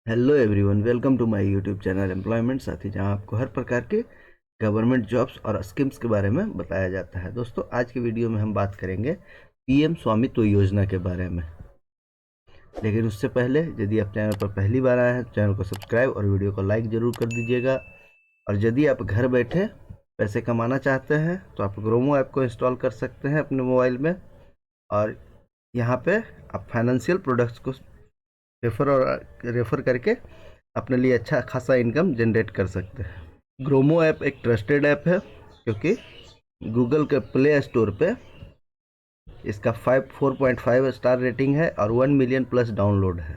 Hello everyone, welcome to my YouTube channel employment साथी, जहां आपको हर प्रकार के गवर्नमेंट जॉब्स और स्कीम्स के बारे में बताया जाता है। दोस्तों, आज की वीडियो में हम बात करेंगे पीएम स्वामित्व योजना के बारे में। लेकिन उससे पहले, यदि आप चैनल पर पहली बार आए हैं तो चैनल को सब्सक्राइब और वीडियो को लाइक ज़रूर कर दीजिएगा। और यदि आप घर बैठे पैसे कमाना चाहते हैं तो आप ग्रोमो ऐप को इंस्टॉल कर सकते हैं अपने मोबाइल में, और यहाँ पे आप फाइनेंशियल प्रोडक्ट्स को रेफ़र करके अपने लिए अच्छा खासा इनकम जनरेट कर सकते हैं। ग्रोमो ऐप एक ट्रस्टेड ऐप है, क्योंकि गूगल के प्ले स्टोर पे इसका 4.5 स्टार रेटिंग है और 1 मिलियन प्लस डाउनलोड है।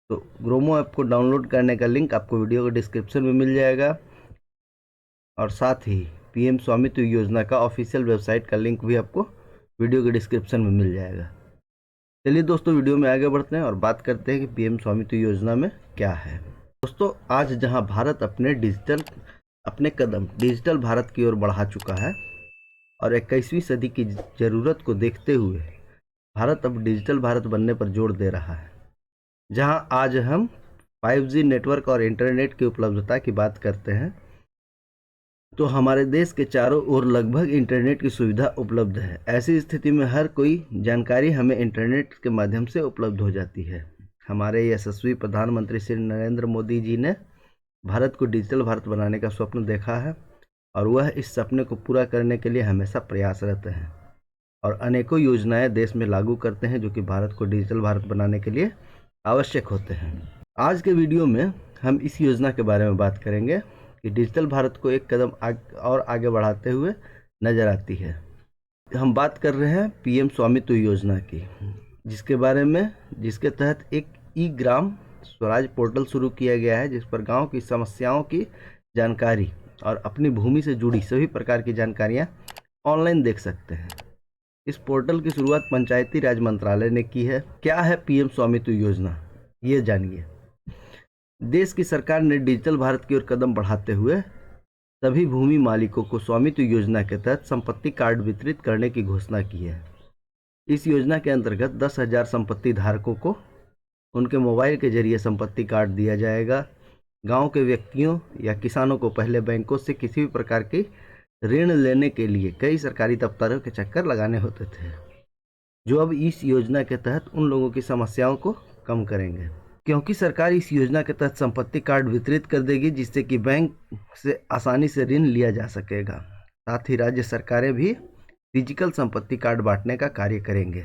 तो ग्रोमो ऐप को डाउनलोड करने का लिंक आपको वीडियो के डिस्क्रिप्शन में मिल जाएगा, और साथ ही पीएम स्वामित्व योजना का ऑफिशियल वेबसाइट का लिंक भी आपको वीडियो के डिस्क्रिप्शन में मिल जाएगा। चलिए दोस्तों, वीडियो में आगे बढ़ते हैं और बात करते हैं कि पीएम स्वामित्व योजना में क्या है। दोस्तों, आज जहां भारत अपने कदम डिजिटल भारत की ओर बढ़ा चुका है, और 21वीं सदी की ज़रूरत को देखते हुए भारत अब डिजिटल भारत बनने पर जोर दे रहा है। जहां आज हम 5G नेटवर्क और इंटरनेट की उपलब्धता की बात करते हैं, तो हमारे देश के चारों ओर लगभग इंटरनेट की सुविधा उपलब्ध है। ऐसी स्थिति में हर कोई जानकारी हमें इंटरनेट के माध्यम से उपलब्ध हो जाती है। हमारे यशस्वी प्रधानमंत्री श्री नरेंद्र मोदी जी ने भारत को डिजिटल भारत बनाने का स्वप्न देखा है, और वह इस सपने को पूरा करने के लिए हमेशा प्रयासरत हैं और अनेकों योजनाएं देश में लागू करते हैं, जो कि भारत को डिजिटल भारत बनाने के लिए आवश्यक होते हैं। आज के वीडियो में हम इस योजना के बारे में बात करेंगे कि डिजिटल भारत को एक कदम और आगे बढ़ाते हुए नजर आती है। हम बात कर रहे हैं पीएम स्वामित्व योजना की, जिसके तहत एक ई ग्राम स्वराज पोर्टल शुरू किया गया है, जिस पर गांव की समस्याओं की जानकारी और अपनी भूमि से जुड़ी सभी प्रकार की जानकारियां ऑनलाइन देख सकते हैं। इस पोर्टल की शुरुआत पंचायती राज मंत्रालय ने की है। क्या है पीएम स्वामित्व योजना, ये जानिए। देश की सरकार ने डिजिटल भारत की ओर कदम बढ़ाते हुए सभी भूमि मालिकों को स्वामित्व योजना के तहत संपत्ति कार्ड वितरित करने की घोषणा की है। इस योजना के अंतर्गत 10,000 संपत्ति धारकों को उनके मोबाइल के जरिए संपत्ति कार्ड दिया जाएगा। गांव के व्यक्तियों या किसानों को पहले बैंकों से किसी भी प्रकार की ऋण लेने के लिए कई सरकारी दफ्तरों के चक्कर लगाने होते थे, जो अब इस योजना के तहत उन लोगों की समस्याओं को कम करेंगे। क्योंकि सरकार इस योजना के तहत संपत्ति कार्ड वितरित कर देगी, जिससे कि बैंक से आसानी से ऋण लिया जा सकेगा। साथ ही राज्य सरकारें भी फिजिकल संपत्ति कार्ड बांटने का कार्य करेंगे।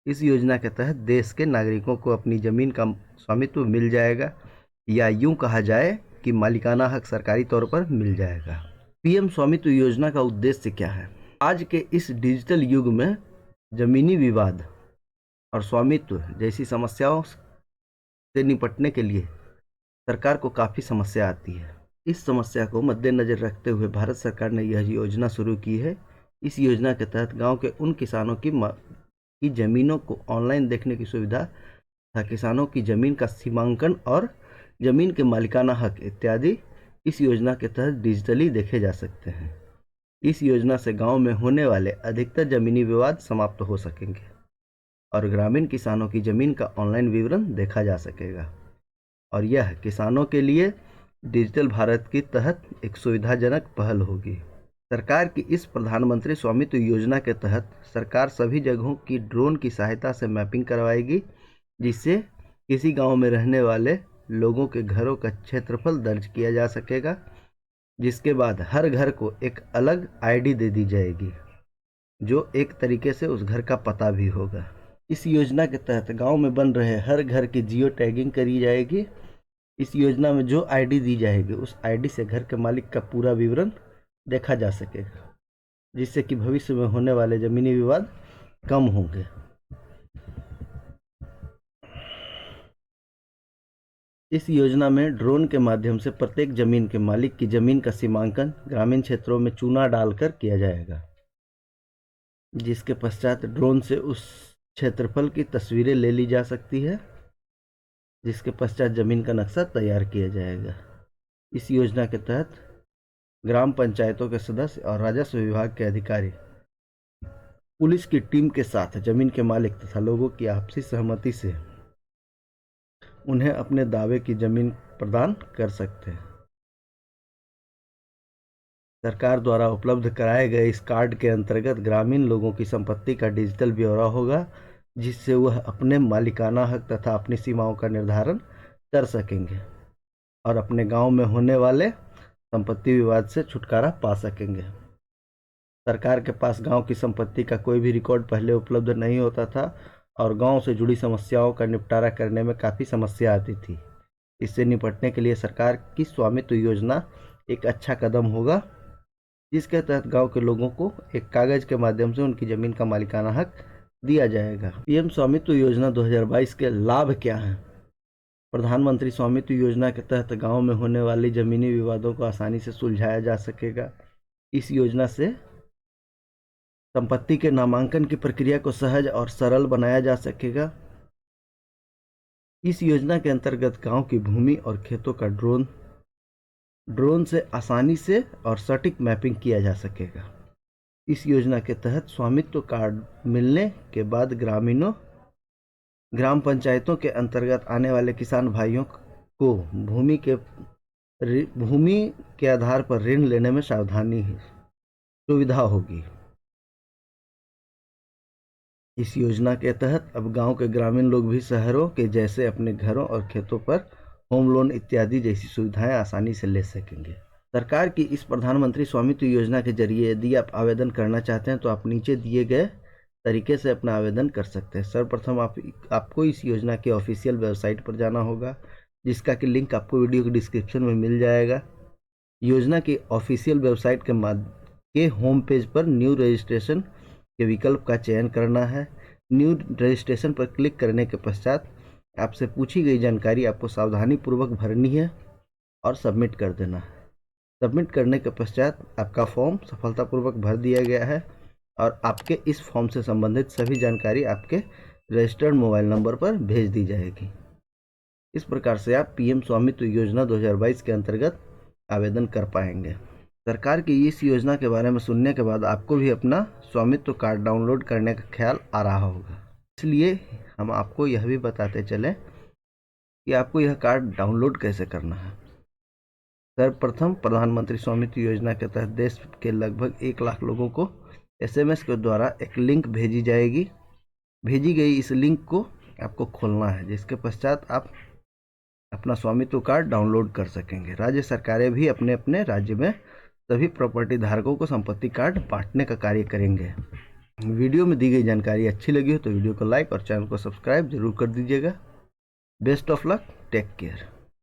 इस योजना के तहत देश के नागरिकों को अपनी जमीन का स्वामित्व मिल जाएगा, या यूं कहा जाए कि मालिकाना हक सरकारी तौर पर मिल जाएगा। पीएम स्वामित्व योजना का उद्देश्य क्या है? आज के इस डिजिटल युग में जमीनी विवाद और स्वामित्व जैसी समस्याओं से निपटने के लिए सरकार को काफ़ी समस्या आती है। इस समस्या को मद्देनजर रखते हुए भारत सरकार ने यह योजना शुरू की है। इस योजना के तहत गांव के उन किसानों की ज़मीनों को ऑनलाइन देखने की सुविधा तथा किसानों की ज़मीन का सीमांकन और ज़मीन के मालिकाना हक इत्यादि इस योजना के तहत डिजिटली देखे जा सकते हैं। इस योजना से गांव में होने वाले अधिकतर ज़मीनी विवाद समाप्त हो सकेंगे और ग्रामीण किसानों की ज़मीन का ऑनलाइन विवरण देखा जा सकेगा, और यह किसानों के लिए डिजिटल भारत के तहत एक सुविधाजनक पहल होगी। सरकार की इस प्रधानमंत्री स्वामित्व योजना के तहत सरकार सभी जगहों की ड्रोन की सहायता से मैपिंग करवाएगी, जिससे किसी गांव में रहने वाले लोगों के घरों का क्षेत्रफल दर्ज किया जा सकेगा, जिसके बाद हर घर को एक अलग आईडी दे दी जाएगी, जो एक तरीके से उस घर का पता भी होगा। इस योजना के तहत गांव में बन रहे हर घर की जियो टैगिंग करी जाएगी। इस योजना में जो आईडी दी जाएगी, उस आईडी से घर के मालिक का पूरा विवरण देखा जा सकेगा, जिससे कि भविष्य में होने वाले ज़मीनी विवाद कम होंगे। इस योजना में ड्रोन के माध्यम से प्रत्येक जमीन के मालिक की जमीन का सीमांकन ग्रामीण क्षेत्रों में चूना डालकर किया जाएगा, जिसके पश्चात ड्रोन से उस क्षेत्रफल की तस्वीरें ले ली जा सकती है, जिसके पश्चात जमीन का नक्शा तैयार किया जाएगा। इस योजना के तहत ग्राम पंचायतों के सदस्य और राजस्व विभाग के अधिकारी पुलिस की टीम के साथ जमीन के मालिक तथा लोगों की आपसी सहमति से उन्हें अपने दावे की जमीन प्रदान कर सकते हैं। सरकार द्वारा उपलब्ध कराए गए इस कार्ड के अंतर्गत ग्रामीण लोगों की संपत्ति का डिजिटल ब्यौरा होगा, जिससे वह अपने मालिकाना हक तथा अपनी सीमाओं का निर्धारण कर सकेंगे और अपने गांव में होने वाले संपत्ति विवाद से छुटकारा पा सकेंगे। सरकार के पास गांव की संपत्ति का कोई भी रिकॉर्ड पहले उपलब्ध नहीं होता था और गांव से जुड़ी समस्याओं का निपटारा करने में काफ़ी समस्या आती थी। इससे निपटने के लिए सरकार की स्वामित्व योजना एक अच्छा कदम होगा, जिसके तहत गांव के लोगों को एक कागज के माध्यम से उनकी जमीन का मालिकाना हक दिया जाएगा। पीएम स्वामित्व योजना 2022 के लाभ क्या हैं? प्रधानमंत्री स्वामित्व योजना के तहत गांव में होने वाली जमीनी विवादों को आसानी से सुलझाया जा सकेगा। इस योजना से संपत्ति के नामांकन की प्रक्रिया को सहज और सरल बनाया जा सकेगा। इस योजना के अंतर्गत गांव की भूमि और खेतों का ड्रोन से आसानी से और सटीक मैपिंग किया जा सकेगा। इस योजना के तहत स्वामित्व कार्ड मिलने के बाद ग्राम पंचायतों के अंतर्गत आने वाले किसान भाइयों को भूमि के आधार पर ऋण लेने में सुविधा होगी। इस योजना के तहत अब गांव के ग्रामीण लोग भी शहरों के जैसे अपने घरों और खेतों पर होम लोन इत्यादि जैसी सुविधाएं आसानी से ले सकेंगे। सरकार की इस प्रधानमंत्री स्वामित्व योजना के जरिए यदि आप आवेदन करना चाहते हैं तो आप नीचे दिए गए तरीके से अपना आवेदन कर सकते हैं। सर्वप्रथम आपको इस योजना के ऑफिशियल वेबसाइट पर जाना होगा, जिसका कि लिंक आपको वीडियो के डिस्क्रिप्शन में मिल जाएगा। योजना की ऑफिशियल वेबसाइट के होम पेज पर न्यू रजिस्ट्रेशन के विकल्प का चयन करना है। न्यू रजिस्ट्रेशन पर क्लिक करने के पश्चात आपसे पूछी गई जानकारी आपको सावधानीपूर्वक भरनी है और सबमिट कर देना है। सबमिट करने के पश्चात आपका फॉर्म सफलतापूर्वक भर दिया गया है और आपके इस फॉर्म से संबंधित सभी जानकारी आपके रजिस्टर्ड मोबाइल नंबर पर भेज दी जाएगी। इस प्रकार से आप पीएम स्वामित्व योजना 2022 के अंतर्गत आवेदन कर पाएंगे। सरकार की इस योजना के बारे में सुनने के बाद आपको भी अपना स्वामित्व कार्ड डाउनलोड करने का ख्याल आ रहा होगा, इसलिए हम आपको यह भी बताते चलें कि आपको यह कार्ड डाउनलोड कैसे करना है। सर्वप्रथम प्रधानमंत्री स्वामित्व योजना के तहत देश के लगभग 1 लाख लोगों को SMS के द्वारा एक लिंक भेजी जाएगी। भेजी गई इस लिंक को आपको खोलना है, जिसके पश्चात आप अपना स्वामित्व कार्ड डाउनलोड कर सकेंगे। राज्य सरकारें भी अपने अपने राज्य में सभी प्रॉपर्टी धारकों को संपत्ति कार्ड बांटने का कार्य करेंगे। वीडियो में दी गई जानकारी अच्छी लगी हो तो वीडियो को लाइक और चैनल को सब्सक्राइब जरूर कर दीजिएगा। Best of luck, take care.